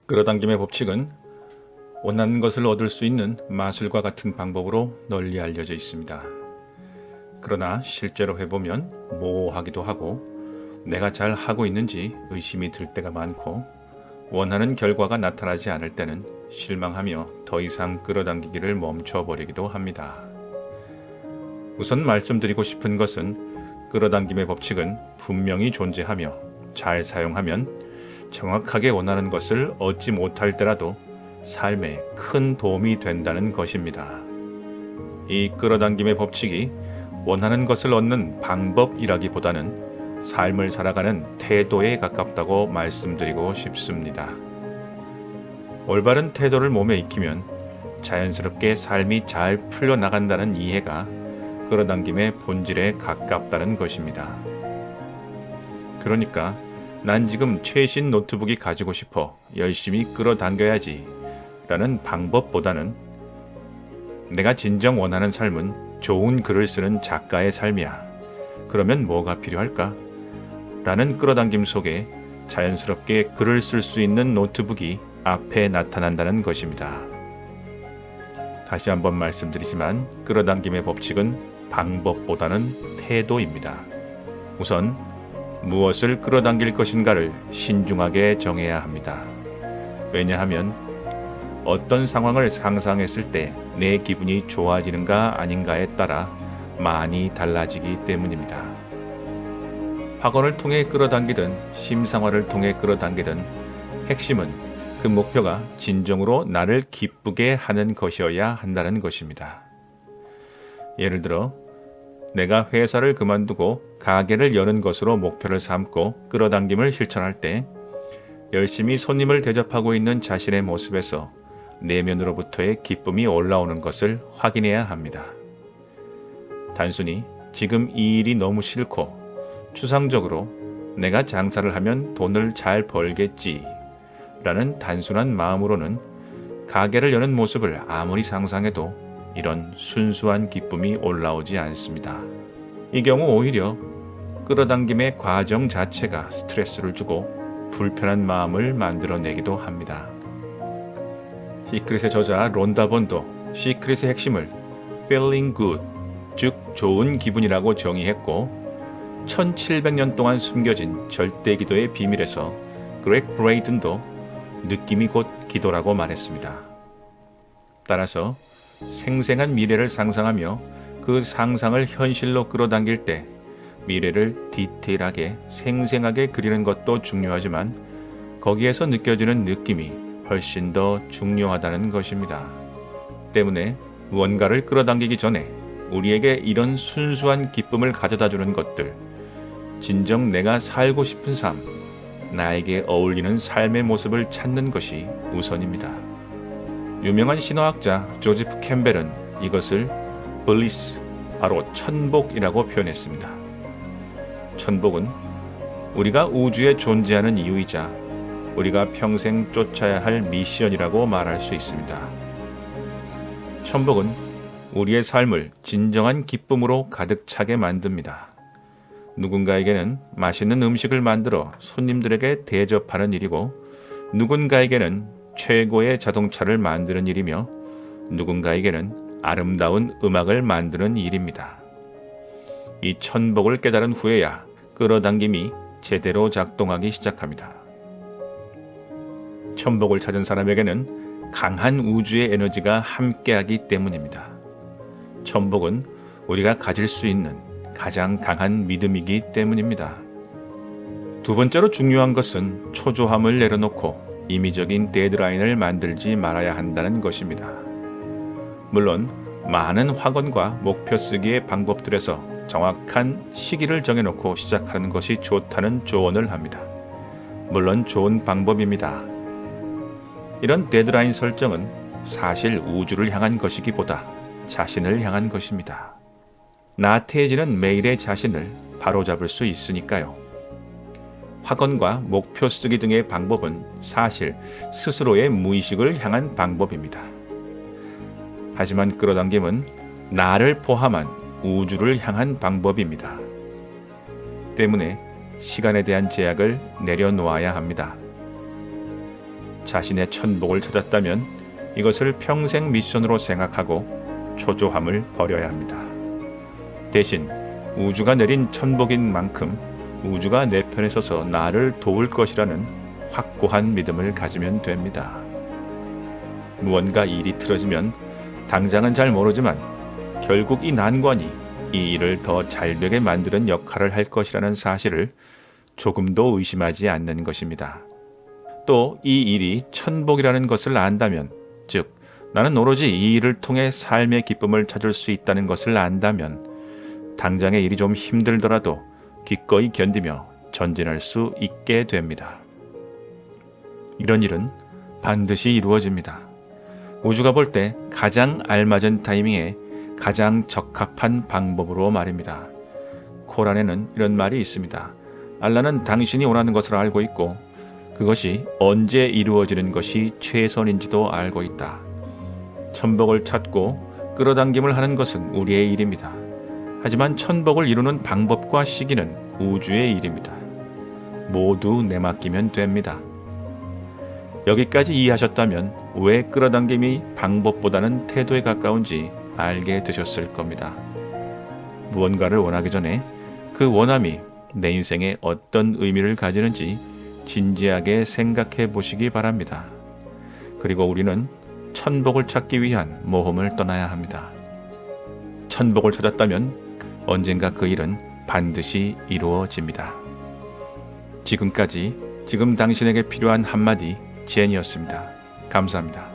끌어당김의 법칙은 원하는 것을 얻을 수 있는 마술과 같은 방법으로 널리 알려져 있습니다. 그러나 실제로 해보면 모호하기도 하고 내가 잘 하고 있는지 의심이 들 때가 많고 원하는 결과가 나타나지 않을 때는 실망하며 더 이상 끌어당기기를 멈춰버리기도 합니다. 우선 말씀드리고 싶은 것은 끌어당김의 법칙은 분명히 존재하며 잘 사용하면 정확하게 원하는 것을 얻지 못할 때라도 삶에 큰 도움이 된다는 것입니다. 이 끌어당김의 법칙이 원하는 것을 얻는 방법이라기보다는 삶을 살아가는 태도에 가깝다고 말씀드리고 싶습니다. 올바른 태도를 몸에 익히면 자연스럽게 삶이 잘 풀려나간다는 이해가 끌어당김의 본질에 가깝다는 것입니다. 그러니까 난 지금 최신 노트북이 가지고 싶어 열심히 끌어당겨야지 라는 방법보다는 내가 진정 원하는 삶은 좋은 글을 쓰는 작가의 삶이야. 그러면 뭐가 필요할까? 라는 끌어당김 속에 자연스럽게 글을 쓸 수 있는 노트북이 앞에 나타난다는 것입니다. 다시 한번 말씀드리지만 끌어당김의 법칙은 방법보다는 태도입니다. 우선 무엇을 끌어당길 것인가를 신중하게 정해야 합니다. 왜냐하면 어떤 상황을 상상했을 때 내 기분이 좋아지는가 아닌가에 따라 많이 달라지기 때문입니다. 학원을 통해 끌어당기든 심상화를 통해 끌어당기든 핵심은 그 목표가 진정으로 나를 기쁘게 하는 것이어야 한다는 것입니다. 예를 들어 내가 회사를 그만두고 가게를 여는 것으로 목표를 삼고 끌어당김을 실천할 때 열심히 손님을 대접하고 있는 자신의 모습에서 내면으로부터의 기쁨이 올라오는 것을 확인해야 합니다. 단순히 지금 이 일이 너무 싫고 추상적으로 내가 장사를 하면 돈을 잘 벌겠지 라는 단순한 마음으로는 가게를 여는 모습을 아무리 상상해도 이런 순수한 기쁨이 올라오지 않습니다. 이 경우 오히려 끌어당김의 과정 자체가 스트레스를 주고 불편한 마음을 만들어내기도 합니다. 시크릿의 저자 론다 본도 시크릿의 핵심을 feeling good, 즉 좋은 기분이라고 정의했고 1700년 동안 숨겨진 절대 기도의 비밀에서 그렉 브레이든도 느낌이 곧 기도라고 말했습니다. 따라서 생생한 미래를 상상하며 그 상상을 현실로 끌어당길 때 미래를 디테일하게 생생하게 그리는 것도 중요하지만 거기에서 느껴지는 느낌이 훨씬 더 중요하다는 것입니다. 때문에 무언가를 끌어당기기 전에 우리에게 이런 순수한 기쁨을 가져다주는 것들, 진정 내가 살고 싶은 삶, 나에게 어울리는 삶의 모습을 찾는 것이 우선입니다. 유명한 신화학자 조지프 캠벨은 이것을 블리스, 바로 천복이라고 표현했습니다. 천복은 우리가 우주에 존재하는 이유이자 우리가 평생 쫓아야 할 미션이라고 말할 수 있습니다. 천복은 우리의 삶을 진정한 기쁨으로 가득 차게 만듭니다. 누군가에게는 맛있는 음식을 만들어 손님들에게 대접하는 일이고 누군가에게는 최고의 자동차를 만드는 일이며 누군가에게는 아름다운 음악을 만드는 일입니다. 이 천복을 깨달은 후에야 끌어당김이 제대로 작동하기 시작합니다. 천복을 찾은 사람에게는 강한 우주의 에너지가 함께하기 때문입니다. 천복은 우리가 가질 수 있는 가장 강한 믿음이기 때문입니다. 두 번째로 중요한 것은 초조함을 내려놓고 임의적인 데드라인을 만들지 말아야 한다는 것입니다. 물론 많은 확언과 목표 쓰기의 방법들에서 정확한 시기를 정해놓고 시작하는 것이 좋다는 조언을 합니다. 물론 좋은 방법입니다. 이런 데드라인 설정은 사실 우주를 향한 것이기보다 자신을 향한 것입니다. 나태해지는 매일의 자신을 바로잡을 수 있으니까요. 확언과 목표 쓰기 등의 방법은 사실 스스로의 무의식을 향한 방법입니다. 하지만 끌어당김은 나를 포함한 우주를 향한 방법입니다. 때문에 시간에 대한 제약을 내려놓아야 합니다. 자신의 천복을 찾았다면 이것을 평생 미션으로 생각하고 초조함을 버려야 합니다. 대신 우주가 내린 천복인 만큼 우주가 내 편에 서서 나를 도울 것이라는 확고한 믿음을 가지면 됩니다. 무언가 일이 틀어지면 당장은 잘 모르지만 결국 이 난관이 이 일을 더 잘되게 만드는 역할을 할 것이라는 사실을 조금도 의심하지 않는 것입니다. 또 이 일이 천복이라는 것을 안다면, 즉 나는 오로지 이 일을 통해 삶의 기쁨을 찾을 수 있다는 것을 안다면 당장의 일이 좀 힘들더라도 기꺼이 견디며 전진할 수 있게 됩니다. 이런 일은 반드시 이루어집니다. 우주가 볼 때 가장 알맞은 타이밍에 가장 적합한 방법으로 말입니다. 코란에는 이런 말이 있습니다. 알라는 당신이 원하는 것을 알고 있고 그것이 언제 이루어지는 것이 최선인지도 알고 있다. 천복을 찾고 끌어당김을 하는 것은 우리의 일입니다. 하지만 천복을 이루는 방법과 시기는 우주의 일입니다. 모두 내맡기면 됩니다. 여기까지 이해하셨다면 왜 끌어당김이 방법보다는 태도에 가까운지 알게 되셨을 겁니다. 무언가를 원하기 전에 그 원함이 내 인생에 어떤 의미를 가지는지 진지하게 생각해 보시기 바랍니다. 그리고 우리는 천복을 찾기 위한 모험을 떠나야 합니다. 천복을 찾았다면 언젠가 그 일은 반드시 이루어집니다. 지금까지 지금 당신에게 필요한 한마디 제니였습니다. 감사합니다.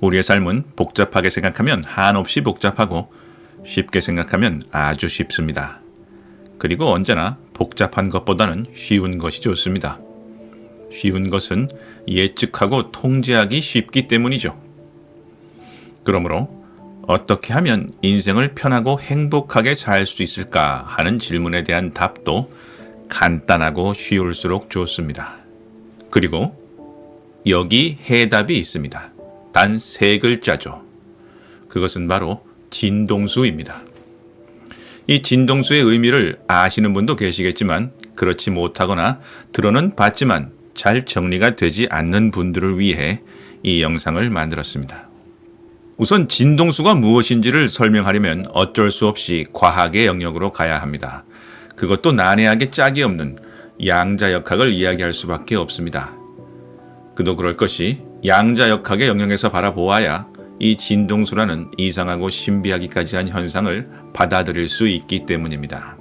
우리의 삶은 복잡하게 생각하면 한없이 복잡하고 쉽게 생각하면 아주 쉽습니다. 그리고 언제나 복잡한 것보다는 쉬운 것이 좋습니다. 쉬운 것은 예측하고 통제하기 쉽기 때문이죠. 그러므로 어떻게 하면 인생을 편하고 행복하게 살 수 있을까 하는 질문에 대한 답도 간단하고 쉬울수록 좋습니다. 그리고 여기 해답이 있습니다. 단 3글자죠. 그것은 바로 진동수입니다. 이 진동수의 의미를 아시는 분도 계시겠지만 그렇지 못하거나 들어는 봤지만 잘 정리가 되지 않는 분들을 위해 이 영상을 만들었습니다. 우선 진동수가 무엇인지를 설명하려면 어쩔 수 없이 과학의 영역으로 가야 합니다. 그것도 난해하게 짝이 없는 양자역학을 이야기할 수밖에 없습니다. 그도 그럴 것이 양자역학의 영역에서 바라보아야 이 진동수라는 이상하고 신비하기까지 한 현상을 받아들일 수 있기 때문입니다.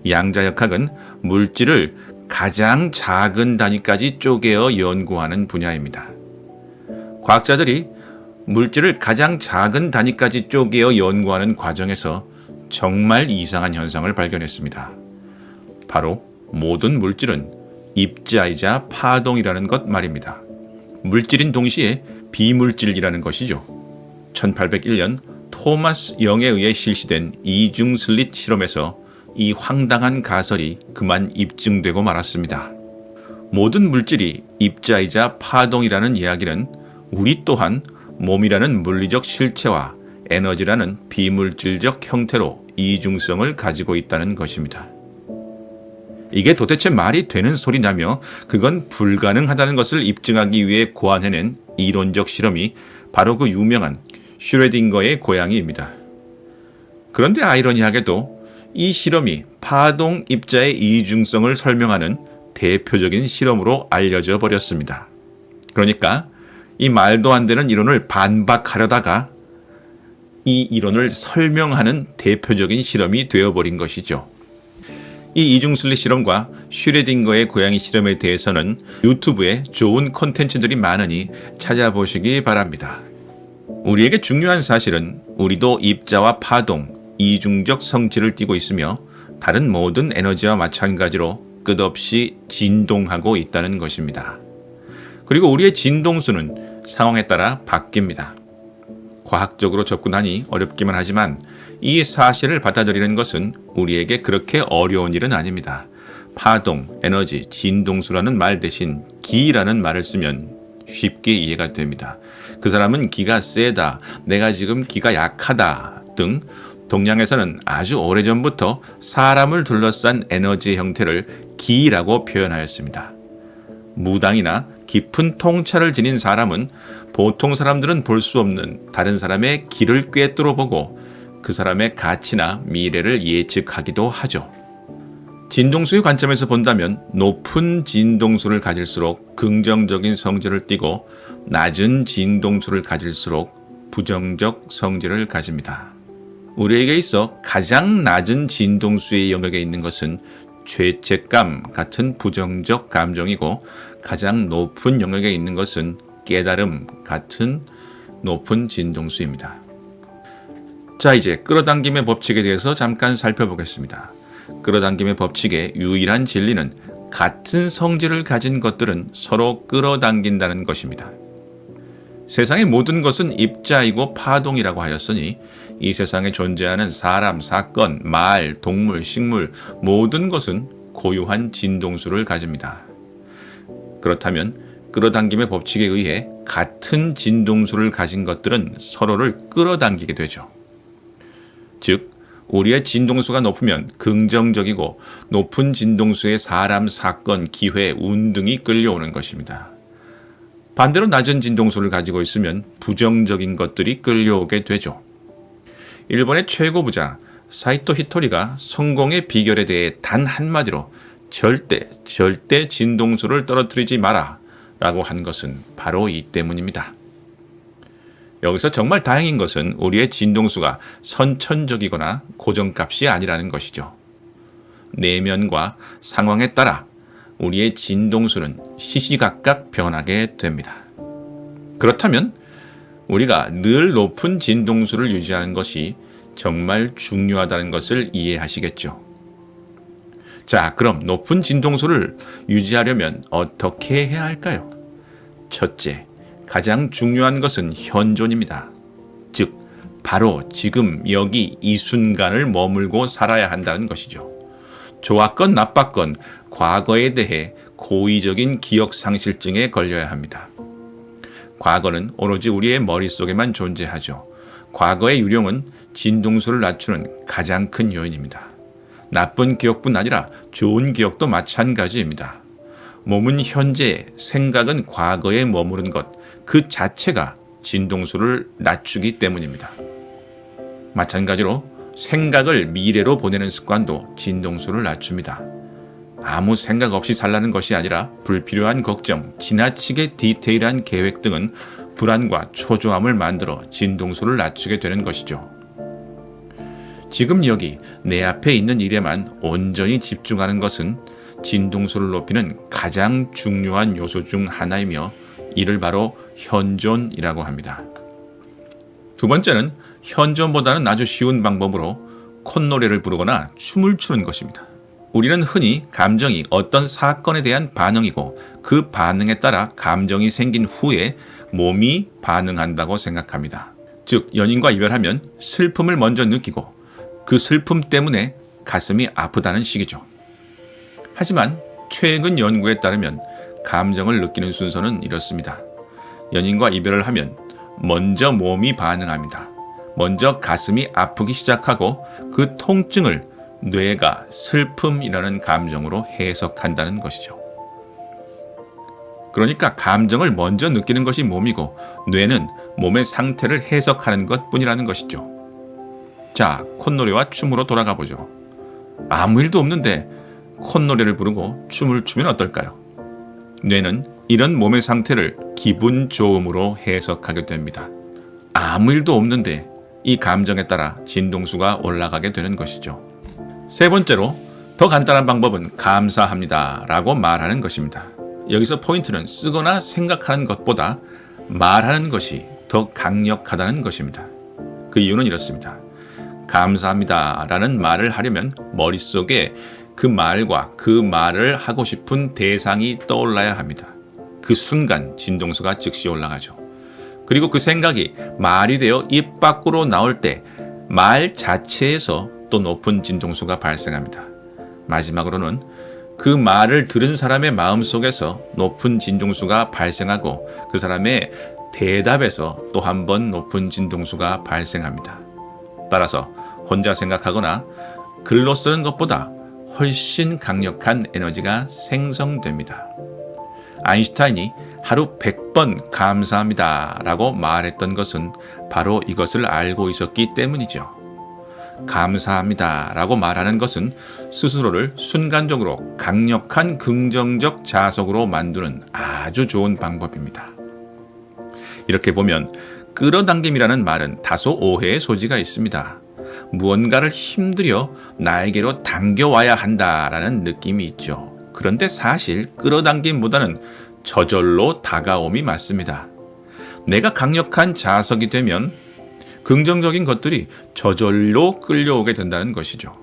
양자역학은 물질을 가장 작은 단위까지 쪼개어 연구하는 분야입니다. 과학자들이 물질을 가장 작은 단위까지 쪼개어 연구하는 과정에서 정말 이상한 현상을 발견했습니다. 바로 모든 물질은 입자이자 파동이라는 것 말입니다. 물질인 동시에 비물질이라는 것이죠. 1801년 토마스 영에 의해 실시된 이중 슬릿 실험에서 이 황당한 가설이 그만 입증되고 말았습니다. 모든 물질이 입자이자 파동이라는 이야기는 우리 또한 몸이라는 물리적 실체와 에너지라는 비물질적 형태로 이중성을 가지고 있다는 것입니다. 이게 도대체 말이 되는 소리냐며 그건 불가능하다는 것을 입증하기 위해 고안해낸 이론적 실험이 바로 그 유명한 슈레딩거의 고양이입니다. 그런데 아이러니하게도 이 실험이 파동 입자의 이중성을 설명하는 대표적인 실험으로 알려져 버렸습니다. 그러니까 이 말도 안 되는 이론을 반박하려다가 이 이론을 설명하는 대표적인 실험이 되어버린 것이죠. 이 이중슬릿 실험과 슈레딩거의 고양이 실험에 대해서는 유튜브에 좋은 콘텐츠들이 많으니 찾아보시기 바랍니다. 우리에게 중요한 사실은 우리도 입자와 파동, 이중적 성질을 띠고 있으며 다른 모든 에너지와 마찬가지로 끝없이 진동하고 있다는 것입니다. 그리고 우리의 진동수는 상황에 따라 바뀝니다. 과학적으로 접근하니 어렵기만 하지만 이 사실을 받아들이는 것은 우리에게 그렇게 어려운 일은 아닙니다. 파동, 에너지, 진동수라는 말 대신 기라는 말을 쓰면 쉽게 이해가 됩니다. 그 사람은 기가 세다, 내가 지금 기가 약하다 등 동양에서는 아주 오래전부터 사람을 둘러싼 에너지의 형태를 기라고 표현하였습니다. 무당이나 깊은 통찰을 지닌 사람은 보통 사람들은 볼 수 없는 다른 사람의 기를 꿰뚫어 보고 그 사람의 가치나 미래를 예측하기도 하죠. 진동수의 관점에서 본다면 높은 진동수를 가질수록 긍정적인 성질을 띠고 낮은 진동수를 가질수록 부정적 성질을 가집니다. 우리에게 있어 가장 낮은 진동수의 영역에 있는 것은 죄책감 같은 부정적 감정이고 가장 높은 영역에 있는 것은 깨달음 같은 높은 진동수입니다. 자, 이제 끌어당김의 법칙에 대해서 잠깐 살펴보겠습니다. 끌어당김의 법칙의 유일한 진리는 같은 성질을 가진 것들은 서로 끌어당긴다는 것입니다. 세상의 모든 것은 입자이고 파동이라고 하였으니 이 세상에 존재하는 사람, 사건, 말, 동물, 식물 모든 것은 고유한 진동수를 가집니다. 그렇다면 끌어당김의 법칙에 의해 같은 진동수를 가진 것들은 서로를 끌어당기게 되죠. 즉, 우리의 진동수가 높으면 긍정적이고 높은 진동수의 사람, 사건, 기회, 운 등이 끌려오는 것입니다. 반대로 낮은 진동수를 가지고 있으면 부정적인 것들이 끌려오게 되죠. 일본의 최고 부자 사이토 히토리가 성공의 비결에 대해 단 한마디로 절대 진동수를 떨어뜨리지 마라 라고 한 것은 바로 이 때문입니다. 여기서 정말 다행인 것은 우리의 진동수가 선천적이거나 고정값이 아니라는 것이죠. 내면과 상황에 따라 우리의 진동수는 시시각각 변하게 됩니다. 그렇다면 우리가 늘 높은 진동수를 유지하는 것이 정말 중요하다는 것을 이해하시겠죠. 자, 그럼 높은 진동수를 유지하려면 어떻게 해야 할까요? 첫째, 가장 중요한 것은 현존입니다. 즉, 바로 지금 여기 이 순간을 머물고 살아야 한다는 것이죠. 좋았건 나빴건 과거에 대해 고의적인 기억 상실증에 걸려야 합니다. 과거는 오로지 우리의 머릿속에만 존재하죠. 과거의 유령은 진동수를 낮추는 가장 큰 요인입니다. 나쁜 기억뿐 아니라 좋은 기억도 마찬가지입니다. 몸은 현재, 생각은 과거에 머무른 것, 그 자체가 진동수를 낮추기 때문입니다. 마찬가지로 생각을 미래로 보내는 습관도 진동수를 낮춥니다. 아무 생각 없이 살라는 것이 아니라 불필요한 걱정, 지나치게 디테일한 계획 등은 불안과 초조함을 만들어 진동수를 낮추게 되는 것이죠. 지금 여기 내 앞에 있는 일에만 온전히 집중하는 것은 진동수를 높이는 가장 중요한 요소 중 하나이며 이를 바로 현존이라고 합니다. 두 번째는 현존보다는 아주 쉬운 방법으로 콧노래를 부르거나 춤을 추는 것입니다. 우리는 흔히 감정이 어떤 사건에 대한 반응이고 그 반응에 따라 감정이 생긴 후에 몸이 반응한다고 생각합니다. 즉, 연인과 이별하면 슬픔을 먼저 느끼고 그 슬픔 때문에 가슴이 아프다는 식이죠. 하지만 최근 연구에 따르면 감정을 느끼는 순서는 이렇습니다. 연인과 이별을 하면 먼저 몸이 반응합니다. 먼저 가슴이 아프기 시작하고 그 통증을 뇌가 슬픔이라는 감정으로 해석한다는 것이죠. 그러니까 감정을 먼저 느끼는 것이 몸이고 뇌는 몸의 상태를 해석하는 것뿐이라는 것이죠. 자, 콧노래와 춤으로 돌아가 보죠. 아무 일도 없는데 콧노래를 부르고 춤을 추면 어떨까요? 뇌는 이런 몸의 상태를 기분 좋음으로 해석하게 됩니다. 아무 일도 없는데 이 감정에 따라 진동수가 올라가게 되는 것이죠. 세 번째로 더 간단한 방법은 감사합니다 라고 말하는 것입니다. 여기서 포인트는 쓰거나 생각하는 것보다 말하는 것이 더 강력하다는 것입니다. 그 이유는 이렇습니다. 감사합니다 라는 말을 하려면 머릿속에 그 말과 그 말을 하고 싶은 대상이 떠올라야 합니다. 그 순간 진동수가 즉시 올라가죠. 그리고 그 생각이 말이 되어 입 밖으로 나올 때 말 자체에서 또 높은 진동수가 발생합니다. 마지막으로는 그 말을 들은 사람의 마음속에서 높은 진동수가 발생하고 그 사람의 대답에서 또 한 번 높은 진동수가 발생합니다. 따라서 혼자 생각하거나 글로 쓰는 것보다 훨씬 강력한 에너지가 생성됩니다. 아인슈타인이 하루 100번 감사합니다 라고 말했던 것은 바로 이것을 알고 있었기 때문이죠. 감사합니다 라고 말하는 것은 스스로를 순간적으로 강력한 긍정적 자석으로 만드는 아주 좋은 방법입니다. 이렇게 보면 끌어당김이라는 말은 다소 오해의 소지가 있습니다. 무언가를 힘들여 나에게로 당겨와야 한다라는 느낌이 있죠. 그런데 사실 끌어당김보다는 저절로 다가옴이 맞습니다. 내가 강력한 자석이 되면 긍정적인 것들이 저절로 끌려오게 된다는 것이죠.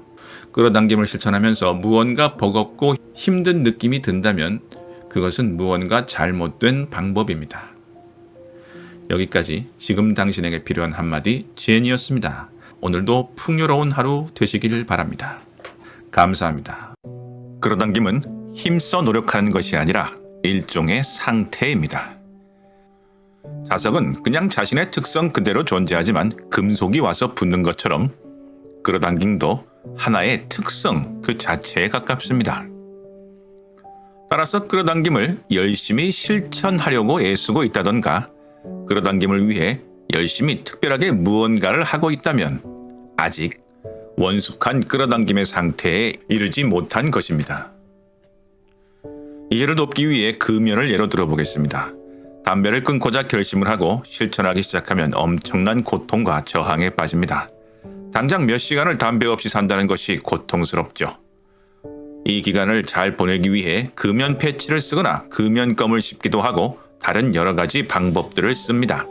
끌어당김을 실천하면서 무언가 버겁고 힘든 느낌이 든다면 그것은 무언가 잘못된 방법입니다. 여기까지 지금 당신에게 필요한 한마디 제니였습니다. 오늘도 풍요로운 하루 되시길 바랍니다. 감사합니다. 끌어당김은 힘써 노력하는 것이 아니라 일종의 상태입니다. 자석은 그냥 자신의 특성 그대로 존재하지만 금속이 와서 붙는 것처럼 끌어당김도 하나의 특성 그 자체에 가깝습니다. 따라서 끌어당김을 열심히 실천하려고 애쓰고 있다던가 끌어당김을 위해 열심히 특별하게 무언가를 하고 있다면 아직 원숙한 끌어당김의 상태에 이르지 못한 것입니다. 이해를 돕기 위해 금연을 예로 들어보겠습니다. 담배를 끊고자 결심을 하고 실천하기 시작하면 엄청난 고통과 저항에 빠집니다. 당장 몇 시간을 담배 없이 산다는 것이 고통스럽죠. 이 기간을 잘 보내기 위해 금연 패치를 쓰거나 금연껌을 씹기도 하고 다른 여러 가지 방법들을 씁니다.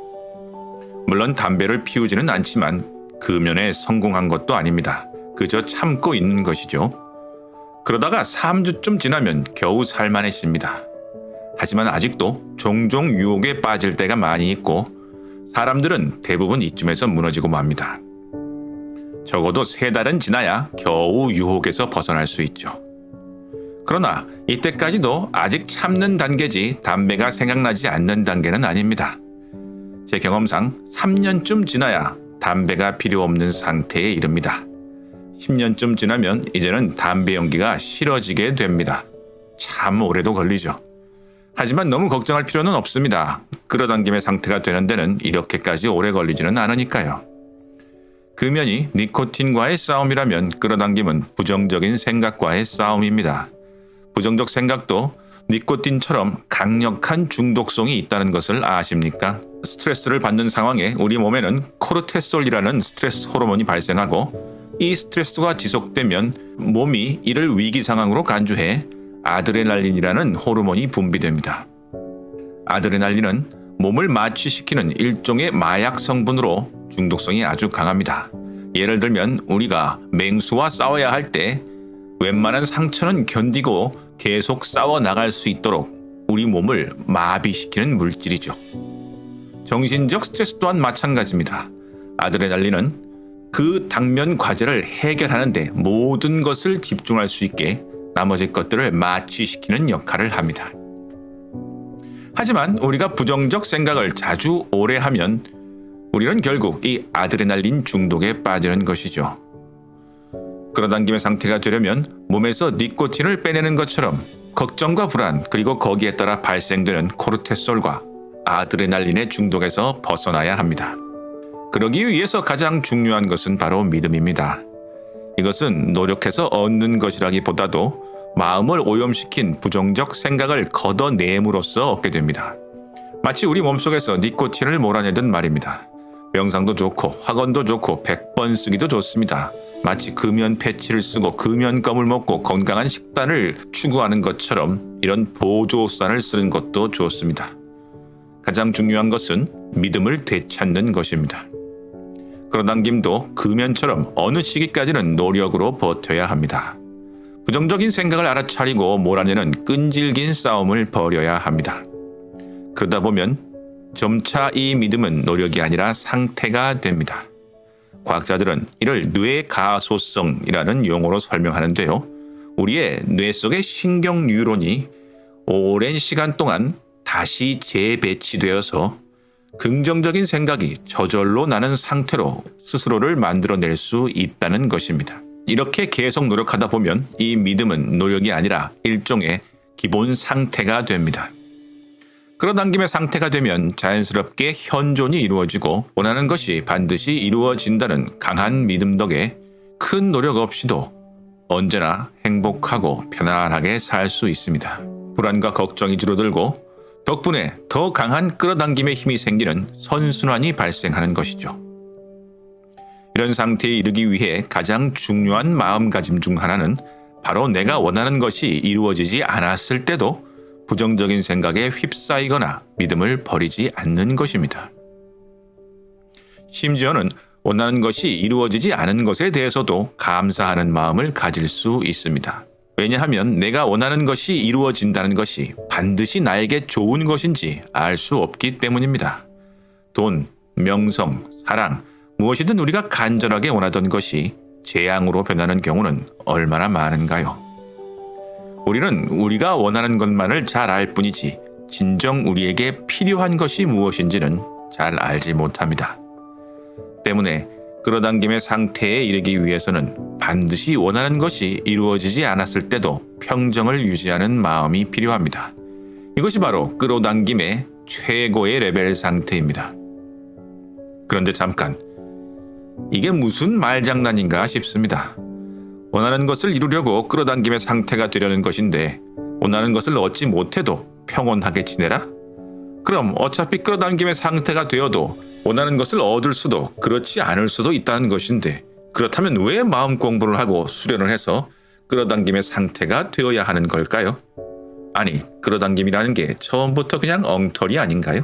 물론 담배를 피우지는 않지만 금연에 성공한 것도 아닙니다. 그저 참고 있는 것이죠. 그러다가 3주쯤 지나면 겨우 살만해집니다. 하지만 아직도 종종 유혹에 빠질 때가 많이 있고 사람들은 대부분 이쯤에서 무너지고 맙니다. 적어도 3달은 지나야 겨우 유혹에서 벗어날 수 있죠. 그러나 이때까지도 아직 참는 단계지 담배가 생각나지 않는 단계는 아닙니다. 제 경험상 3년쯤 지나야 담배가 필요 없는 상태에 이릅니다. 10년쯤 지나면 이제는 담배 연기가 싫어지게 됩니다. 참 오래도 걸리죠. 하지만 너무 걱정할 필요는 없습니다. 끌어당김의 상태가 되는 데는 이렇게까지 오래 걸리지는 않으니까요. 금연이 니코틴과의 싸움이라면 끌어당김은 부정적인 생각과의 싸움입니다. 부정적 생각도 니코틴처럼 강력한 중독성이 있다는 것을 아십니까? 스트레스를 받는 상황에 우리 몸에는 코르티솔이라는 스트레스 호르몬이 발생하고 이 스트레스가 지속되면 몸이 이를 위기 상황으로 간주해 아드레날린이라는 호르몬이 분비됩니다. 아드레날린은 몸을 마취시키는 일종의 마약 성분으로 중독성이 아주 강합니다. 예를 들면 우리가 맹수와 싸워야 할 때 웬만한 상처는 견디고 계속 싸워 나갈 수 있도록 우리 몸을 마비시키는 물질이죠. 정신적 스트레스 또한 마찬가지입니다. 아드레날린은 그 당면 과제를 해결하는 데 모든 것을 집중할 수 있게 나머지 것들을 마취시키는 역할을 합니다. 하지만 우리가 부정적 생각을 자주 오래 하면 우리는 결국 이 아드레날린 중독에 빠지는 것이죠. 끌어당김의 상태가 되려면 몸에서 니코틴을 빼내는 것처럼 걱정과 불안 그리고 거기에 따라 발생되는 코르티솔과 아드레날린의 중독에서 벗어나야 합니다. 그러기 위해서 가장 중요한 것은 바로 믿음입니다. 이것은 노력해서 얻는 것이라기보다도 마음을 오염시킨 부정적 생각을 걷어내므로써 얻게 됩니다. 마치 우리 몸속에서 니코틴을 몰아내듯 말입니다. 명상도 좋고 학원도 좋고 100번 쓰기도 좋습니다. 마치 금연 패치를 쓰고 금연껌을 먹고 건강한 식단을 추구하는 것처럼 이런 보조수단을 쓰는 것도 좋습니다. 가장 중요한 것은 믿음을 되찾는 것입니다. 끌어당김도 금연처럼 어느 시기까지는 노력으로 버텨야 합니다. 부정적인 생각을 알아차리고 몰아내는 끈질긴 싸움을 벌여야 합니다. 그러다 보면 점차 이 믿음은 노력이 아니라 상태가 됩니다. 과학자들은 이를 뇌가소성이라는 용어로 설명하는데요. 우리의 뇌 속의 신경 뉴런이 오랜 시간 동안 다시 재배치되어서 긍정적인 생각이 저절로 나는 상태로 스스로를 만들어낼 수 있다는 것입니다. 이렇게 계속 노력하다 보면 이 믿음은 노력이 아니라 일종의 기본 상태가 됩니다. 끌어당김의 상태가 되면 자연스럽게 현존이 이루어지고 원하는 것이 반드시 이루어진다는 강한 믿음 덕에 큰 노력 없이도 언제나 행복하고 편안하게 살 수 있습니다. 불안과 걱정이 줄어들고 덕분에 더 강한 끌어당김의 힘이 생기는 선순환이 발생하는 것이죠. 이런 상태에 이르기 위해 가장 중요한 마음가짐 중 하나는 바로 내가 원하는 것이 이루어지지 않았을 때도 부정적인 생각에 휩싸이거나 믿음을 버리지 않는 것입니다. 심지어는 원하는 것이 이루어지지 않은 것에 대해서도 감사하는 마음을 가질 수 있습니다. 왜냐하면 내가 원하는 것이 이루어진다는 것이 반드시 나에게 좋은 것인지 알 수 없기 때문입니다. 돈, 명성, 사랑, 무엇이든 우리가 간절하게 원하던 것이 재앙으로 변하는 경우는 얼마나 많은가요? 우리는 우리가 원하는 것만을 잘 알 뿐이지 진정 우리에게 필요한 것이 무엇인지는 잘 알지 못합니다. 때문에 끌어당김의 상태에 이르기 위해서는 반드시 원하는 것이 이루어지지 않았을 때도 평정을 유지하는 마음이 필요합니다. 이것이 바로 끌어당김의 최고의 레벨 상태입니다. 그런데 잠깐, 이게 무슨 말장난인가 싶습니다. 원하는 것을 이루려고 끌어당김의 상태가 되려는 것인데 원하는 것을 얻지 못해도 평온하게 지내라? 그럼 어차피 끌어당김의 상태가 되어도 원하는 것을 얻을 수도 그렇지 않을 수도 있다는 것인데 그렇다면 왜 마음 공부를 하고 수련을 해서 끌어당김의 상태가 되어야 하는 걸까요? 아니, 끌어당김이라는 게 처음부터 그냥 엉터리 아닌가요?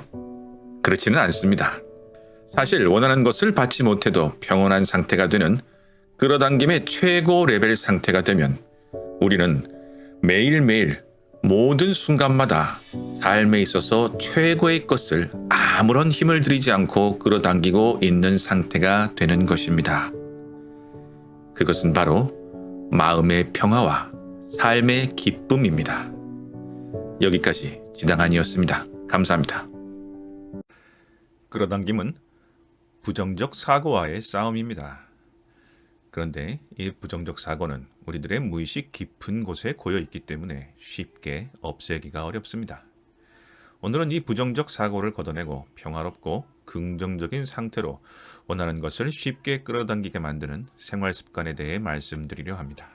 그렇지는 않습니다. 사실 원하는 것을 받지 못해도 평온한 상태가 되는 끌어당김의 최고 레벨 상태가 되면 우리는 매일매일 모든 순간마다 삶에 있어서 최고의 것을 아무런 힘을 들이지 않고 끌어당기고 있는 상태가 되는 것입니다. 그것은 바로 마음의 평화와 삶의 기쁨입니다. 여기까지 지당한이었습니다. 감사합니다. 끌어당김은 부정적 사고와의 싸움입니다. 그런데 이 부정적 사고는 우리들의 무의식 깊은 곳에 고여 있기 때문에 쉽게 없애기가 어렵습니다. 오늘은 이 부정적 사고를 걷어내고 평화롭고 긍정적인 상태로 원하는 것을 쉽게 끌어당기게 만드는 생활 습관에 대해 말씀드리려 합니다.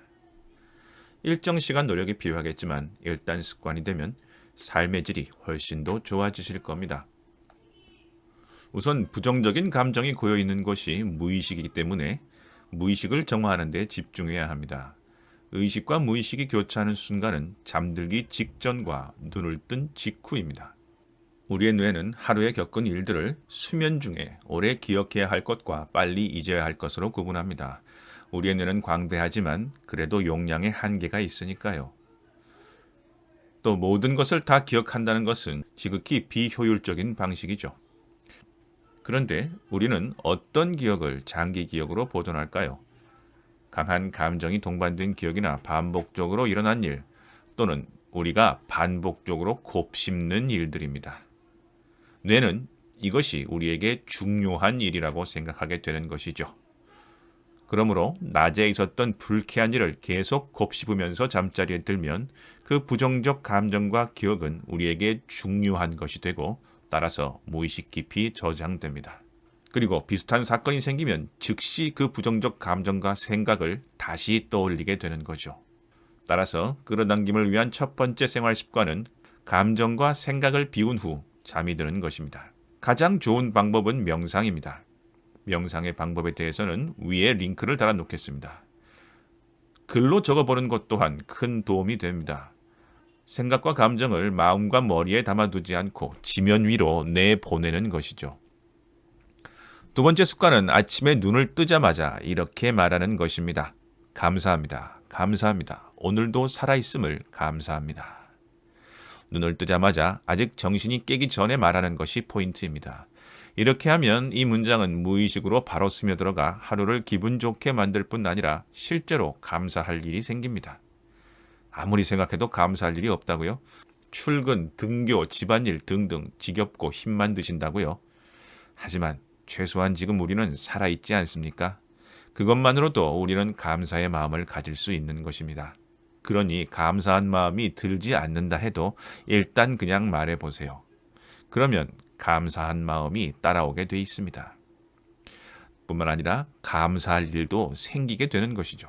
일정 시간 노력이 필요하겠지만 일단 습관이 되면 삶의 질이 훨씬 더 좋아지실 겁니다. 우선 부정적인 감정이 고여 있는 것이 무의식이기 때문에 무의식을 정화하는 데 집중해야 합니다. 의식과 무의식이 교차하는 순간은 잠들기 직전과 눈을 뜬 직후입니다. 우리의 뇌는 하루에 겪은 일들을 수면 중에 오래 기억해야 할 것과 빨리 잊어야 할 것으로 구분합니다. 우리의 뇌는 광대하지만 그래도 용량에 한계가 있으니까요. 또 모든 것을 다 기억한다는 것은 지극히 비효율적인 방식이죠. 그런데 우리는 어떤 기억을 장기 기억으로 보존할까요? 강한 감정이 동반된 기억이나 반복적으로 일어난 일, 또는 우리가 반복적으로 곱씹는 일들입니다. 뇌는 이것이 우리에게 중요한 일이라고 생각하게 되는 것이죠. 그러므로 낮에 있었던 불쾌한 일을 계속 곱씹으면서 잠자리에 들면 그 부정적 감정과 기억은 우리에게 중요한 것이 되고 따라서 무의식 깊이 저장됩니다. 그리고 비슷한 사건이 생기면 즉시 그 부정적 감정과 생각을 다시 떠올리게 되는 거죠. 따라서 끌어당김을 위한 첫 번째 생활 습관은 감정과 생각을 비운 후 잠이 드는 것입니다. 가장 좋은 방법은 명상입니다. 명상의 방법에 대해서는 위에 링크를 달아 놓겠습니다. 글로 적어보는 것 또한 큰 도움이 됩니다. 생각과 감정을 마음과 머리에 담아두지 않고 지면 위로 내보내는 것이죠. 두 번째 습관은 아침에 눈을 뜨자마자 이렇게 말하는 것입니다. 감사합니다. 감사합니다. 오늘도 살아있음을 감사합니다. 눈을 뜨자마자 아직 정신이 깨기 전에 말하는 것이 포인트입니다. 이렇게 하면 이 문장은 무의식으로 바로 스며들어가 하루를 기분 좋게 만들 뿐 아니라 실제로 감사할 일이 생깁니다. 아무리 생각해도 감사할 일이 없다고요? 출근, 등교, 집안일 등등 지겹고 힘만 드신다고요? 하지만 최소한 지금 우리는 살아있지 않습니까? 그것만으로도 우리는 감사의 마음을 가질 수 있는 것입니다. 그러니 감사한 마음이 들지 않는다 해도 일단 그냥 말해보세요. 그러면 감사한 마음이 따라오게 돼 있습니다. 뿐만 아니라 감사할 일도 생기게 되는 것이죠.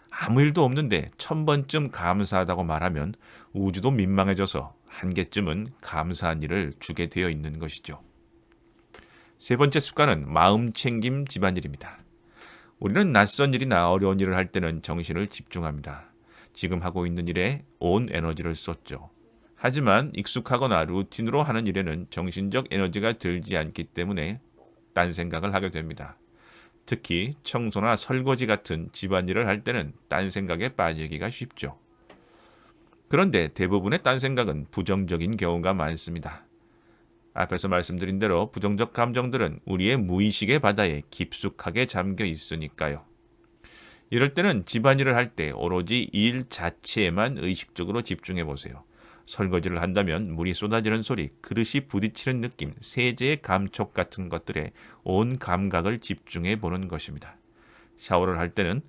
아무 일도 없는데 1000번쯤 감사하다고 말하면 우주도 민망해져서 한 개쯤은 감사한 일을 주게 되어 있는 것이죠. 세 번째 습관은 마음 챙김 집안일입니다. 우리는 낯선 일이나 어려운 일을 할 때는 정신을 집중합니다. 지금 하고 있는 일에 온 에너지를 쏟죠. 하지만 익숙하거나 루틴으로 하는 일에는 정신적 에너지가 들지 않기 때문에 딴 생각을 하게 됩니다. 특히 청소나 설거지 같은 집안일을 할 때는 딴 생각에 빠지기가 쉽죠. 그런데 대부분의 딴 생각은 부정적인 경우가 많습니다. 앞에서 말씀드린 대로 부정적 감정들은 우리의 무의식의 바다에 깊숙하게 잠겨 있으니까요. 이럴 때는 집안일을 할 때 오로지 일 자체에만 의식적으로 집중해 보세요. 설거지를 한다면 물이 쏟아지는 소리, 그릇이 부딪히는 느낌, 세제의 감촉 같은 것들에 온 감각을 집중해 보는 것입니다. 샤워를 할 때는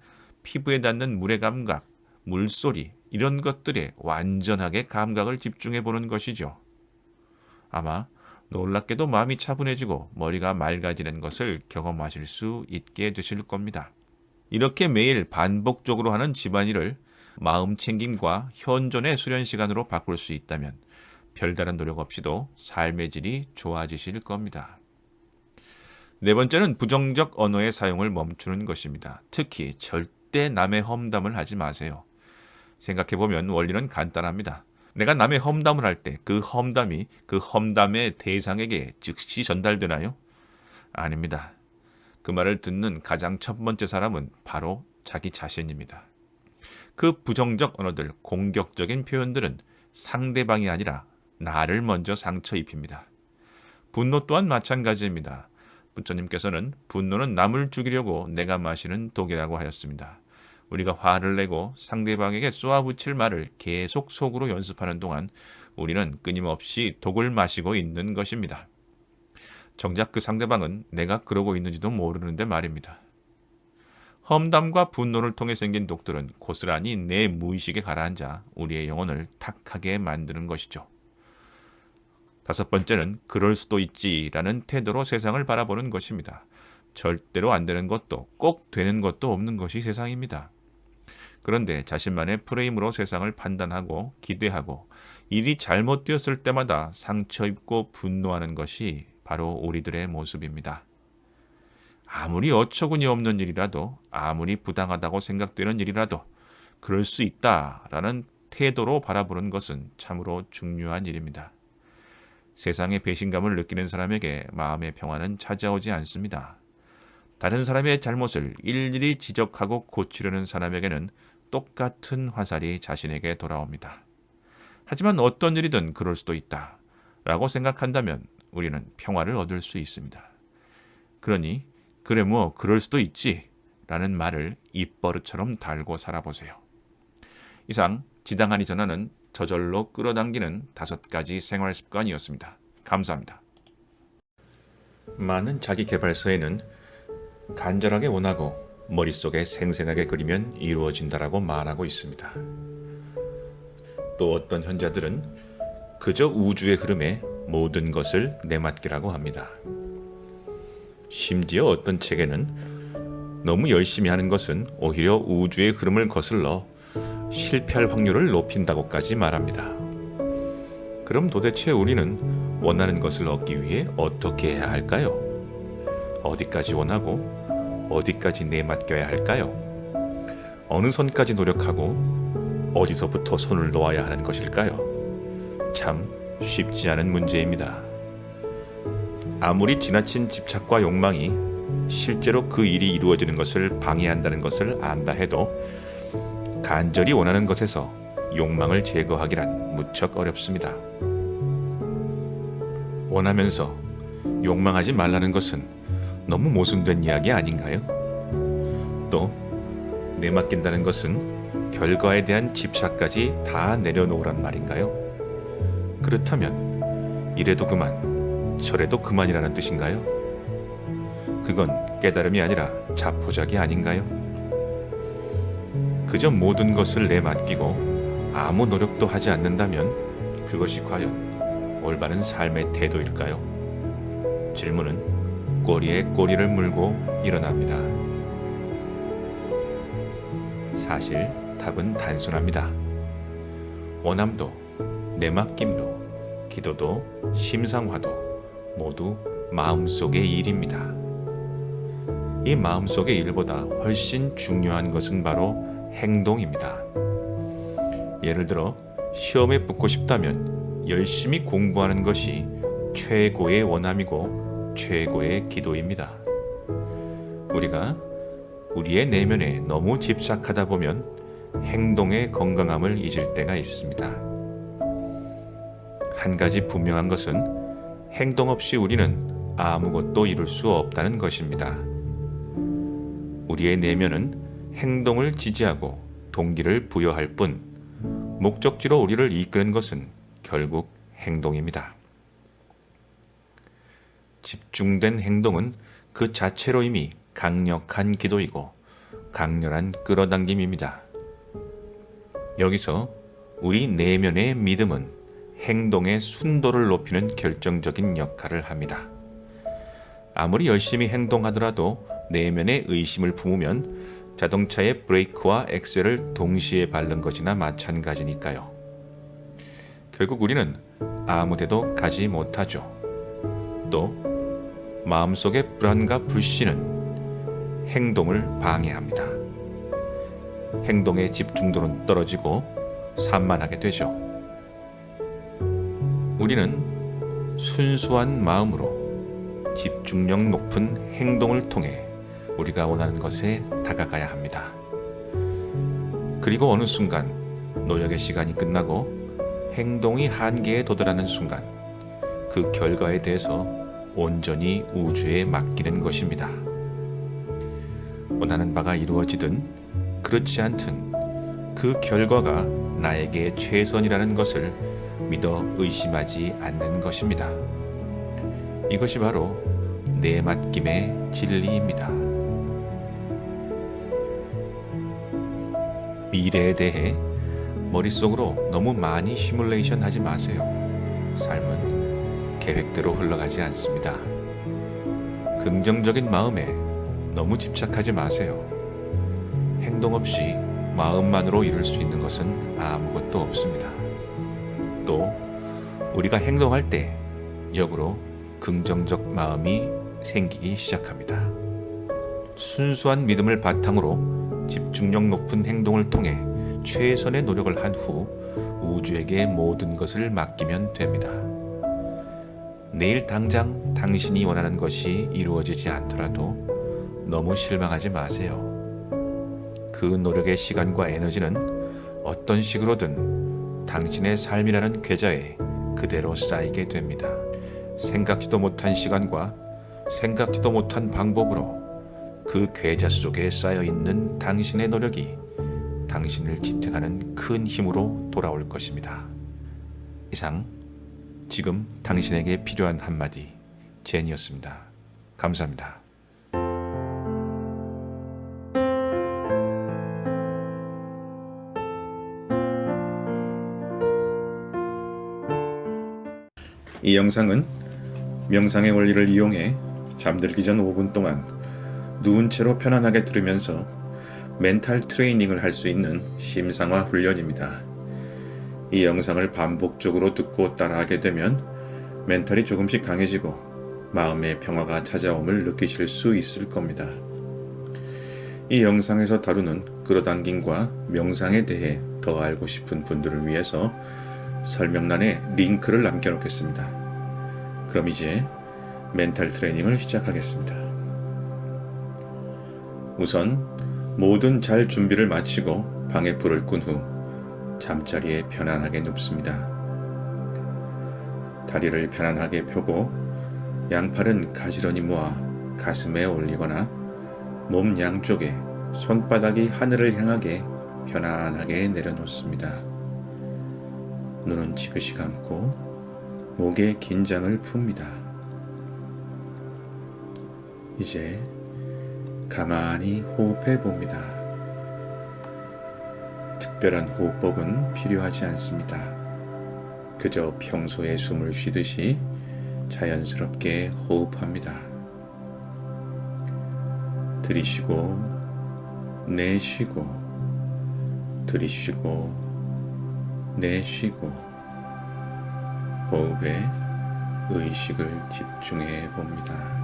피부에 닿는 물의 감각, 물소리 이런 것들에 완전하게 감각을 집중해 보는 것이죠. 아마 놀랍게도 마음이 차분해지고 머리가 맑아지는 것을 경험하실 수 있게 되실 겁니다. 이렇게 매일 반복적으로 하는 집안일을 마음 챙김과 현존의 수련 시간으로 바꿀 수 있다면 별다른 노력 없이도 삶의 질이 좋아지실 겁니다. 네 번째는 부정적 언어의 사용을 멈추는 것입니다. 특히 절대 남의 험담을 하지 마세요. 생각해보면 원리는 간단합니다. 내가 남의 험담을 할 때 그 험담이 그 험담의 대상에게 즉시 전달되나요? 아닙니다. 그 말을 듣는 가장 첫 번째 사람은 바로 자기 자신입니다. 그 부정적 언어들, 공격적인 표현들은 상대방이 아니라 나를 먼저 상처 입힙니다. 분노 또한 마찬가지입니다. 부처님께서는 분노는 남을 죽이려고 내가 마시는 독이라고 하였습니다. 우리가 화를 내고 상대방에게 쏘아붙일 말을 계속 속으로 연습하는 동안 우리는 끊임없이 독을 마시고 있는 것입니다. 정작 그 상대방은 내가 그러고 있는지도 모르는데 말입니다. 험담과 분노를 통해 생긴 독들은 고스란히 내 무의식에 가라앉아 우리의 영혼을 탁하게 만드는 것이죠. 다섯 번째는 그럴 수도 있지라는 태도로 세상을 바라보는 것입니다. 절대로 안 되는 것도 꼭 되는 것도 없는 것이 세상입니다. 그런데 자신만의 프레임으로 세상을 판단하고 기대하고 일이 잘못되었을 때마다 상처 입고 분노하는 것이 바로 우리들의 모습입니다. 아무리 어처구니 없는 일이라도 아무리 부당하다고 생각되는 일이라도 그럴 수 있다라는 태도로 바라보는 것은 참으로 중요한 일입니다. 세상의 배신감을 느끼는 사람에게 마음의 평화는 찾아오지 않습니다. 다른 사람의 잘못을 일일이 지적하고 고치려는 사람에게는 똑같은 화살이 자신에게 돌아옵니다. 하지만 어떤 일이든 그럴 수도 있다 라고 생각한다면 우리는 평화를 얻을 수 있습니다. 그러니 그래 뭐 그럴 수도 있지 라는 말을 입버릇처럼 달고 살아보세요. 이상 지당한이 전하는 저절로 끌어당기는 5가지 생활 습관이었습니다. 감사합니다. 많은 자기계발서에는 간절하게 원하고 머릿속에 생생하게 그리면 이루어진다라고 말하고 있습니다. 또 어떤 현자들은 그저 우주의 흐름에 모든 것을 내맡기라고 합니다. 심지어 어떤 책에는 너무 열심히 하는 것은 오히려 우주의 흐름을 거슬러 실패할 확률을 높인다고까지 말합니다. 그럼 도대체 우리는 원하는 것을 얻기 위해 어떻게 해야 할까요? 어디까지 원하고 어디까지 내맡겨야 할까요? 어느 선까지 노력하고 어디서부터 손을 놓아야 하는 것일까요? 참 쉽지 않은 문제입니다. 아무리 지나친 집착과 욕망이 실제로 그 일이 이루어지는 것을 방해한다는 것을 안다 해도 간절히 원하는 것에서 욕망을 제거하기란 무척 어렵습니다. 원하면서 욕망하지 말라는 것은 너무 모순된 이야기 아닌가요? 또 내맡긴다는 것은 결과에 대한 집착까지 다 내려놓으란 말인가요? 그렇다면 이래도 그만, 저래도 그만이라는 뜻인가요? 그건 깨달음이 아니라 자포자기 아닌가요? 그저 모든 것을 내맡기고 아무 노력도 하지 않는다면 그것이 과연 올바른 삶의 태도일까요? 질문은 꼬리에 꼬리를 물고 일어납니다. 사실 답은 단순합니다. 원함도, 내맡김도, 기도도, 심상화도 모두 마음속의 일입니다. 이 마음속의 일보다 훨씬 중요한 것은 바로 행동입니다. 예를 들어 시험에 붙고 싶다면 열심히 공부하는 것이 최고의 원함이고 최고의 기도입니다. 우리가 우리의 내면에 너무 집착하다 보면 행동의 건강함을 잊을 때가 있습니다. 한 가지 분명한 것은 행동 없이 우리는 아무것도 이룰 수 없다는 것입니다. 우리의 내면은 행동을 지지하고 동기를 부여할 뿐 목적지로 우리를 이끄는 것은 결국 행동입니다. 집중된 행동은 그 자체로 이미 강력한 기도이고 강렬한 끌어당김입니다. 여기서 우리 내면의 믿음은 행동의 순도를 높이는 결정적인 역할을 합니다. 아무리 열심히 행동하더라도 내면의 의심을 품으면 자동차의 브레이크와 엑셀을 동시에 밟는 것이나 마찬가지니까요. 결국 우리는 아무데도 가지 못하죠. 또 마음속의 불안과 불신은 행동을 방해합니다. 행동의 집중도는 떨어지고 산만하게 되죠. 우리는 순수한 마음으로 집중력 높은 행동을 통해 우리가 원하는 것에 다가가야 합니다. 그리고 어느 순간 노력의 시간이 끝나고 행동이 한계에 도달하는 순간 그 결과에 대해서 온전히 우주에 맡기는 것입니다. 원하는 바가 이루어지든 그렇지 않든 그 결과가 나에게 최선이라는 것을 믿어 의심하지 않는 것입니다. 이것이 바로 내맡김의 진리입니다. 미래에 대해 머릿속으로 너무 많이 시뮬레이션 하지 마세요. 삶은 계획대로 흘러가지 않습니다. 긍정적인 마음에 너무 집착하지 마세요. 행동 없이 마음만으로 이룰 수 있는 것은 아무것도 없습니다. 또 우리가 행동할 때 역으로 긍정적 마음이 생기기 시작합니다. 순수한 믿음을 바탕으로 집중력 높은 행동을 통해 최선의 노력을 한 후 우주에게 모든 것을 맡기면 됩니다. 내일 당장 당신이 원하는 것이 이루어지지 않더라도 너무 실망하지 마세요. 그 노력의 시간과 에너지는 어떤 식으로든 당신의 삶이라는 계좌에 그대로 쌓이게 됩니다. 생각지도 못한 시간과 생각지도 못한 방법으로 그 계좌 속에 쌓여있는 당신의 노력이 당신을 지탱하는 큰 힘으로 돌아올 것입니다. 이상 지금 당신에게 필요한 한마디 제니였습니다. 감사합니다. 이 영상은 명상의 원리를 이용해 잠들기 전 5분 동안 누운 채로 편안하게 들으면서 멘탈 트레이닝을 할 수 있는 심상화 훈련입니다. 이 영상을 반복적으로 듣고 따라하게 되면 멘탈이 조금씩 강해지고 마음의 평화가 찾아옴을 느끼실 수 있을 겁니다. 이 영상에서 다루는 끌어당김과 명상에 대해 더 알고 싶은 분들을 위해서 설명란에 링크를 남겨놓겠습니다. 그럼 이제 멘탈 트레이닝을 시작하겠습니다. 우선 모든 잘 준비를 마치고 방에 불을 끈 후 잠자리에 편안하게 눕습니다. 다리를 편안하게 펴고 양팔은 가지런히 모아 가슴에 올리거나 몸 양쪽에 손바닥이 하늘을 향하게 편안하게 내려놓습니다. 눈은 지그시 감고 목에 긴장을 풉니다. 이제 가만히 호흡해 봅니다. 특별한 호흡법은 필요하지 않습니다. 그저 평소에 숨을 쉬듯이 자연스럽게 호흡합니다. 들이쉬고 내쉬고, 들이쉬고 내쉬고, 호흡에 의식을 집중해 봅니다.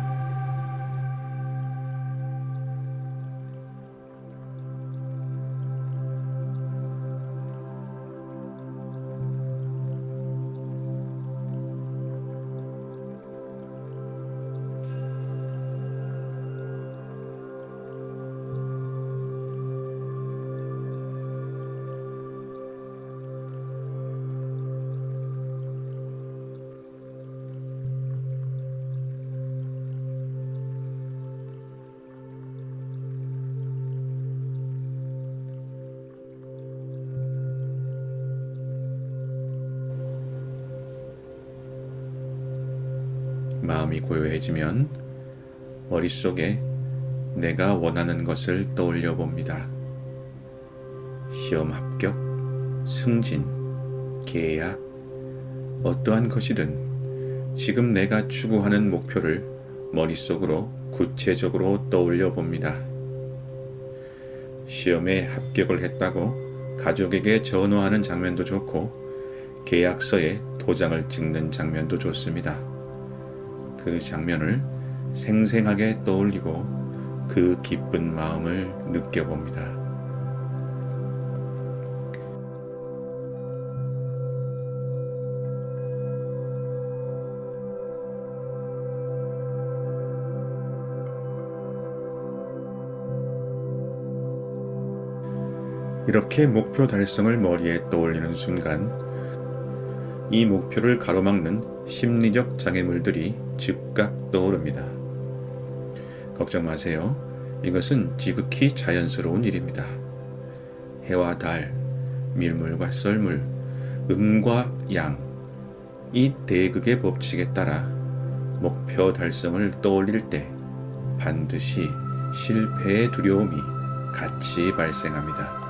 마음이 고요해지면 머릿속에 내가 원하는 것을 떠올려 봅니다. 시험 합격, 승진, 계약, 어떠한 것이든 지금 내가 추구하는 목표를 머릿속으로 구체적으로 떠올려 봅니다. 시험에 합격을 했다고 가족에게 전화하는 장면도 좋고, 계약서에 도장을 찍는 장면도 좋습니다. 그 장면을 생생하게 떠올리고 그 기쁜 마음을 느껴봅니다. 이렇게 목표 달성을 머리에 떠올리는 순간 이 목표를 가로막는 심리적 장애물들이 즉각 떠오릅니다. 걱정 마세요. 이것은 지극히 자연스러운 일입니다. 해와 달, 밀물과 썰물, 음과 양, 이 대극의 법칙에 따라 목표 달성을 떠올릴 때 반드시 실패의 두려움이 같이 발생합니다.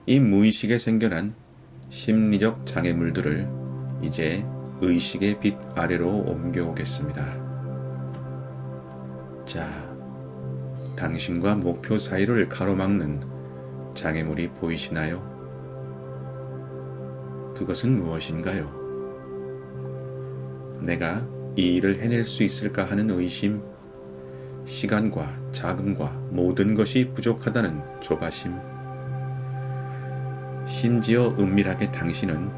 이 무의식에 생겨난 심리적 장애물들을 이제 의식의 빛 아래로 옮겨오겠습니다. 자, 당신과 목표 사이를 가로막는 장애물이 보이시나요? 그것은 무엇인가요? 내가 이 일을 해낼 수 있을까 하는 의심, 시간과 자금과 모든 것이 부족하다는 조바심, 심지어 은밀하게 당신은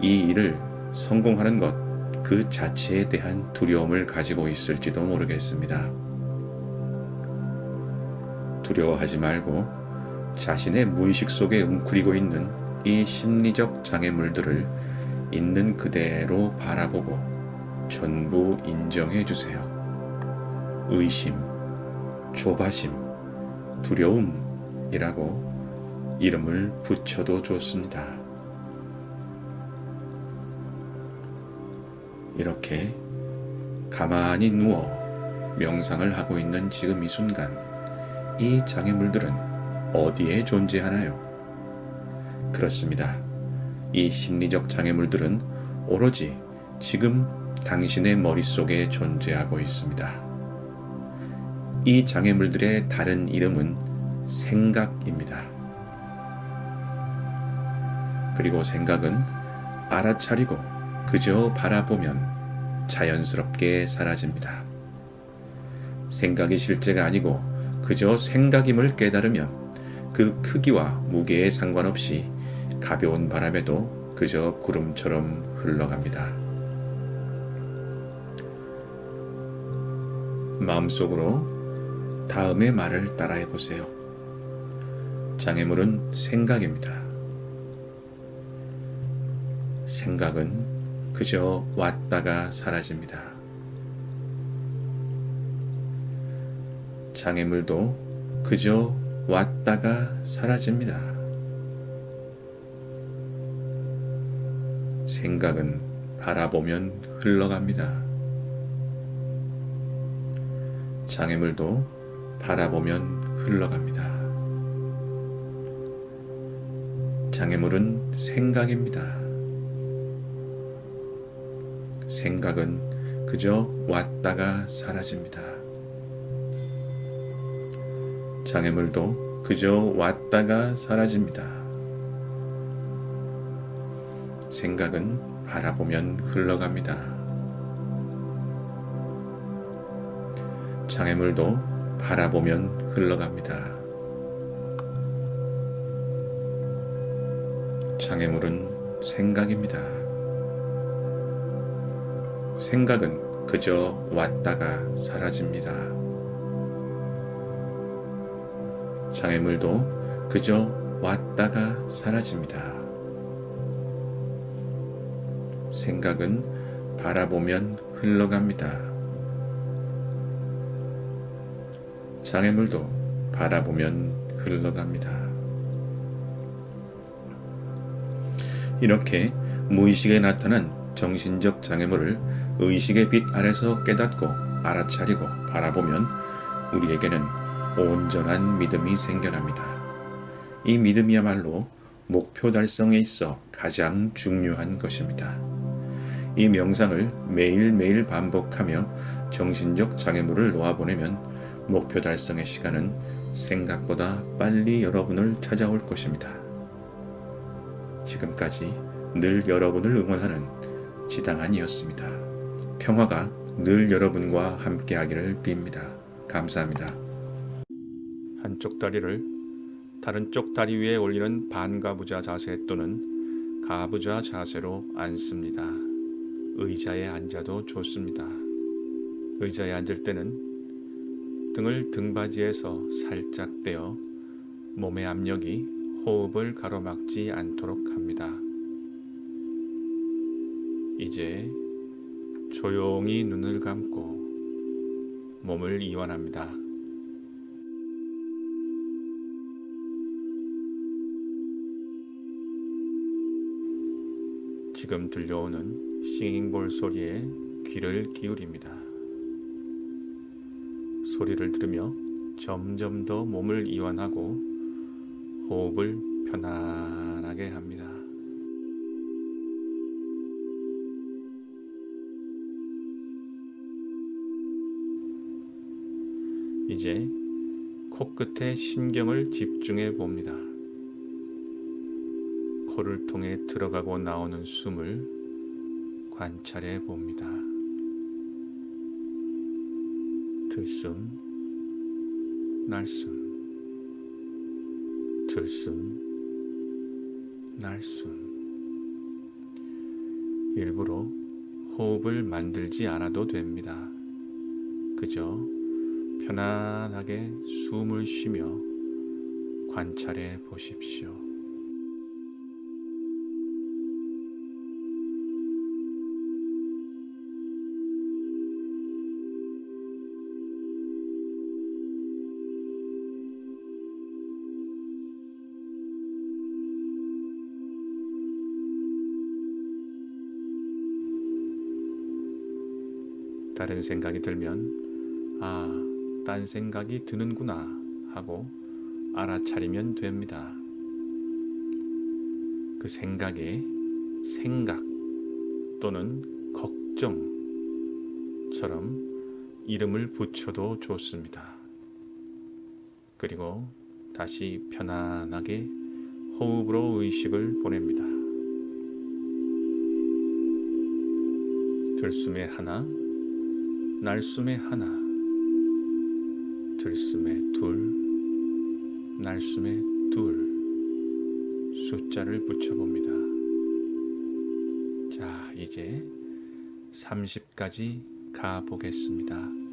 이 일을 성공하는 것 그 자체에 대한 두려움을 가지고 있을지도 모르겠습니다. 두려워하지 말고 자신의 무의식 속에 웅크리고 있는 이 심리적 장애물들을 있는 그대로 바라보고 전부 인정해 주세요. 의심, 조바심, 두려움이라고 이름을 붙여도 좋습니다. 이렇게 가만히 누워 명상을 하고 있는 지금 이 순간, 이 장애물들은 어디에 존재하나요? 그렇습니다. 이 심리적 장애물들은 오로지 지금 당신의 머릿속에 존재하고 있습니다. 이 장애물들의 다른 이름은 생각입니다. 그리고 생각은 알아차리고 그저 바라보면 자연스럽게 사라집니다. 생각이 실제가 아니고 그저 생각임을 깨달으면 그 크기와 무게에 상관없이 가벼운 바람에도 그저 구름처럼 흘러갑니다. 마음속으로 다음의 말을 따라해 보세요. 장애물은 생각입니다. 생각은 그저 왔다가 사라집니다. 장애물도 그저 왔다가 사라집니다. 생각은 바라보면 흘러갑니다. 장애물도 바라보면 흘러갑니다. 장애물은 생각입니다. 생각은 그저 왔다가 사라집니다. 장애물도 그저 왔다가 사라집니다. 생각은 바라보면 흘러갑니다. 장애물도 바라보면 흘러갑니다. 장애물은 생각입니다. 생각은 그저 왔다가 사라집니다. 장애물도 그저 왔다가 사라집니다. 생각은 바라보면 흘러갑니다. 장애물도 바라보면 흘러갑니다. 이렇게 무의식에 나타난 정신적 장애물을 의식의 빛 아래서 깨닫고 알아차리고 바라보면 우리에게는 온전한 믿음이 생겨납니다. 이 믿음이야말로 목표 달성에 있어 가장 중요한 것입니다. 이 명상을 매일매일 반복하며 정신적 장애물을 놓아보내면 목표 달성의 시간은 생각보다 빨리 여러분을 찾아올 것입니다. 지금까지 늘 여러분을 응원하는 지당한이었습니다. 평화가 늘 여러분과 함께하기를 빕니다. 감사합니다. 한쪽 다리를 다른 쪽 다리 위에 올리는 반가부좌 자세 또는 가부좌 자세로 앉습니다. 의자에 앉아도 좋습니다. 의자에 앉을 때는 등을 등받이에서 살짝 떼어 몸의 압력이 호흡을 가로막지 않도록 합니다. 이제 조용히 눈을 감고 몸을 이완합니다. 지금 들려오는 싱잉볼 소리에 귀를 기울입니다. 소리를 들으며 점점 더 몸을 이완하고 호흡을 편안하게 합니다. 이제 코끝에 신경을 집중해 봅니다. 코를 통해 들어가고 나오는 숨을 관찰해 봅니다. 들숨, 날숨, 들숨, 날숨. 일부러 호흡을 만들지 않아도 됩니다. 그저 편안하게 숨을 쉬며 관찰해 보십시오. 다른 생각이 들면 딴 생각이 드는구나 하고 알아차리면 됩니다. 그 생각에 생각 또는 걱정처럼 이름을 붙여도 좋습니다. 그리고 다시 편안하게 호흡으로 의식을 보냅니다. 들숨에 하나, 날숨에 하나, 들숨에 둘, 날숨에 둘 숫자를 붙여봅니다. 자, 이제 30까지 가보겠습니다.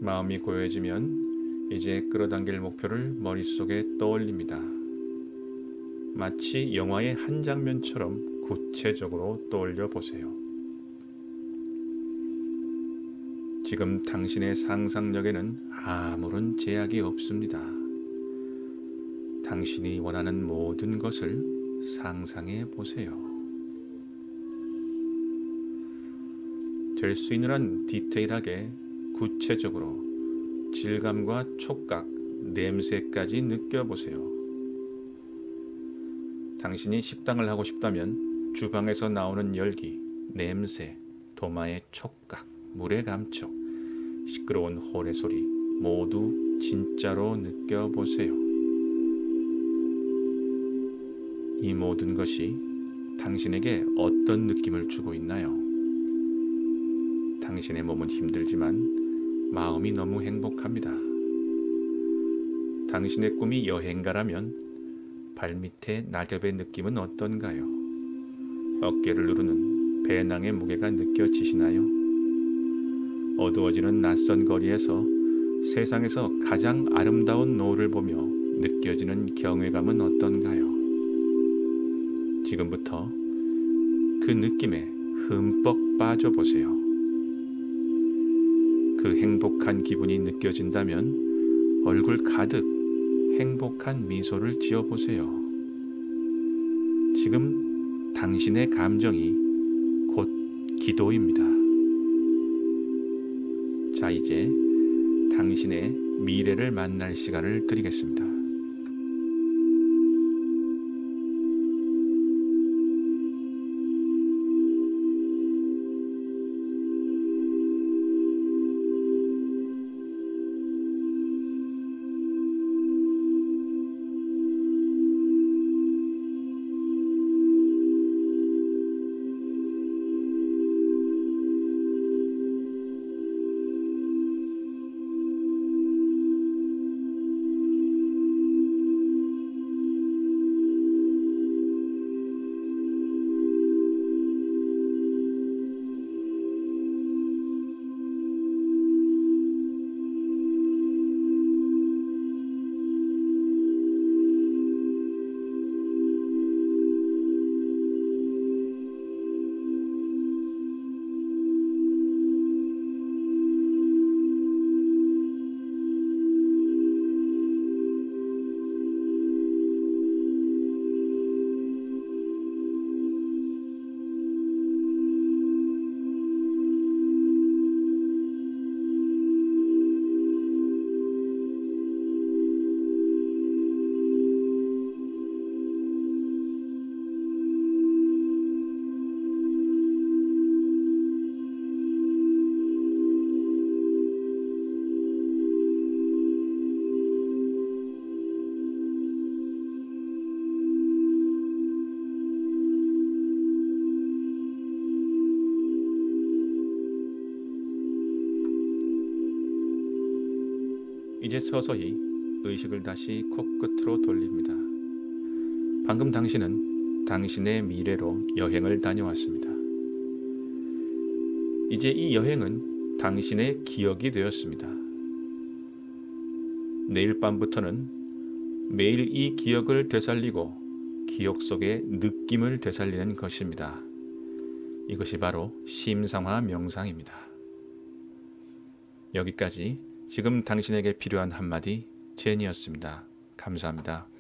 마음이 고요해지면 이제 끌어당길 목표를 머릿속에 떠올립니다. 마치 영화의 한 장면처럼 구체적으로 떠올려 보세요. 지금 당신의 상상력에는 아무런 제약이 없습니다. 당신이 원하는 모든 것을 상상해 보세요. 될 수 있는 한 디테일하게, 구체적으로 질감과 촉각, 냄새까지 느껴보세요. 당신이 식당을 하고 싶다면 주방에서 나오는 열기, 냄새, 도마의 촉각, 물의 감촉, 시끄러운 홀의 소리 모두 진짜로 느껴보세요. 이 모든 것이 당신에게 어떤 느낌을 주고 있나요? 당신의 몸은 힘들지만 마음이 너무 행복합니다. 당신의 꿈이 여행가라면 발밑에 낙엽의 느낌은 어떤가요? 어깨를 누르는 배낭의 무게가 느껴지시나요? 어두워지는 낯선 거리에서 세상에서 가장 아름다운 노을을 보며 느껴지는 경외감은 어떤가요? 지금부터 그 느낌에 흠뻑 빠져보세요. 그 행복한 기분이 느껴진다면 얼굴 가득 행복한 미소를 지어보세요. 지금 당신의 감정이 곧 기도입니다. 자, 이제 당신의 미래를 만날 시간을 드리겠습니다. 이제 서서히 의식을 다시 코끝으로 돌립니다. 방금 당신은 당신의 미래로 여행을 다녀왔습니다. 이제 이 여행은 당신의 기억이 되었습니다. 내일 밤부터는 매일 이 기억을 되살리고 기억 속의 느낌을 되살리는 것입니다. 이것이 바로 심상화 명상입니다. 여기까지 지금 당신에게 필요한 한마디 제니였습니다. 감사합니다.